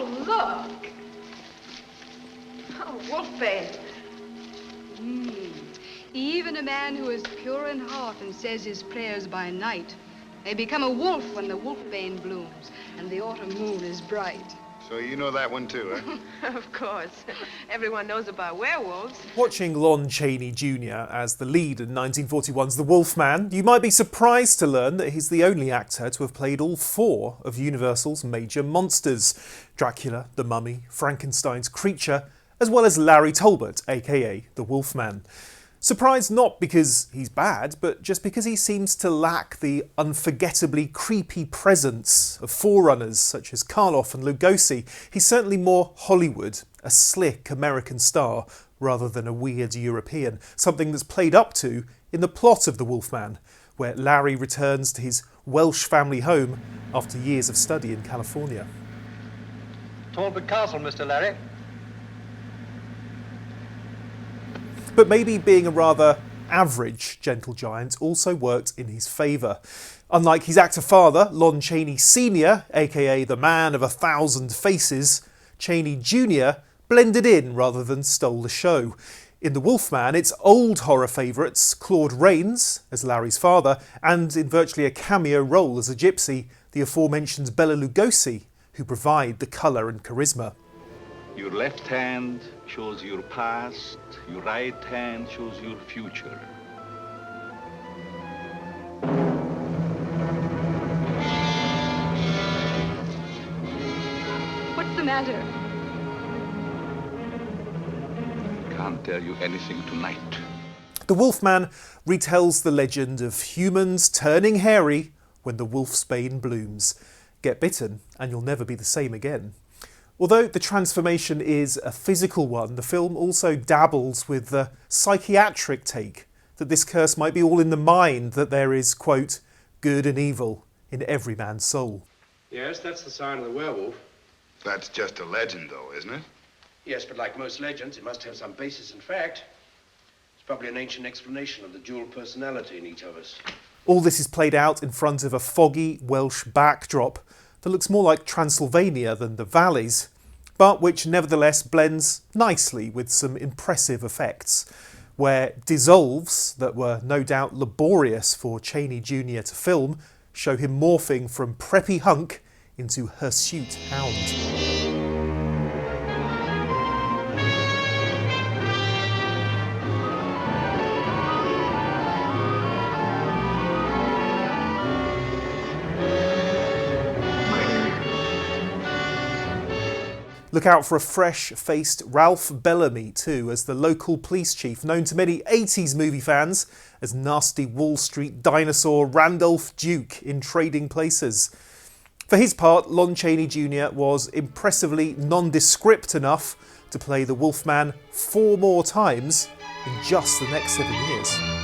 look. Oh, Wolfbane. Even a man who is pure in heart and says his prayers by night may become a wolf when the wolfbane blooms and the autumn moon is bright. So you know that one too, huh? Of course. Everyone knows about werewolves. Watching Lon Chaney Jr. as the lead in 1941's The Wolfman, you might be surprised to learn that he's the only actor to have played all 4 of Universal's major monsters: Dracula, the Mummy, Frankenstein's creature, as well as Larry Talbot, aka the Wolfman. Surprised not because he's bad, but just because he seems to lack the unforgettably creepy presence of forerunners such as Karloff and Lugosi. He's certainly more Hollywood, a slick American star, rather than a weird European, something that's played up to in the plot of The Wolfman, where Larry returns to his Welsh family home after years of study in California. Talbot Castle, Mr. Larry. But maybe being a rather average gentle giant also worked in his favour. Unlike his actor father, Lon Chaney Sr, aka the man of 1,000 faces, Chaney Jr blended in rather than stole the show. In The Wolfman, it's old horror favourites Claude Rains as Larry's father, and in virtually a cameo role as a gypsy, the aforementioned Bela Lugosi, who provide the colour and charisma. Your left hand shows your past, your right hand shows your future. What's the matter? Can't tell you anything tonight. The Wolfman retells the legend of humans turning hairy when the wolfsbane blooms. Get bitten and you'll never be the same again. Although the transformation is a physical one, the film also dabbles with the psychiatric take that this curse might be all in the mind, that there is, quote, good and evil in every man's soul. Yes, that's the sign of the werewolf. That's just a legend, though, isn't it? Yes, but like most legends, it must have some basis in fact. It's probably an ancient explanation of the dual personality in each of us. All this is played out in front of a foggy Welsh backdrop that looks more like Transylvania than the valleys, but which nevertheless blends nicely with some impressive effects, where dissolves that were no doubt laborious for Chaney Jr to film show him morphing from preppy hunk into hirsute hound. Look out for a fresh-faced Ralph Bellamy too, as the local police chief, known to many 80s movie fans as nasty Wall Street dinosaur Randolph Duke in Trading Places. For his part, Lon Chaney Jr was impressively nondescript enough to play the Wolfman 4 more times in just the next 7 years.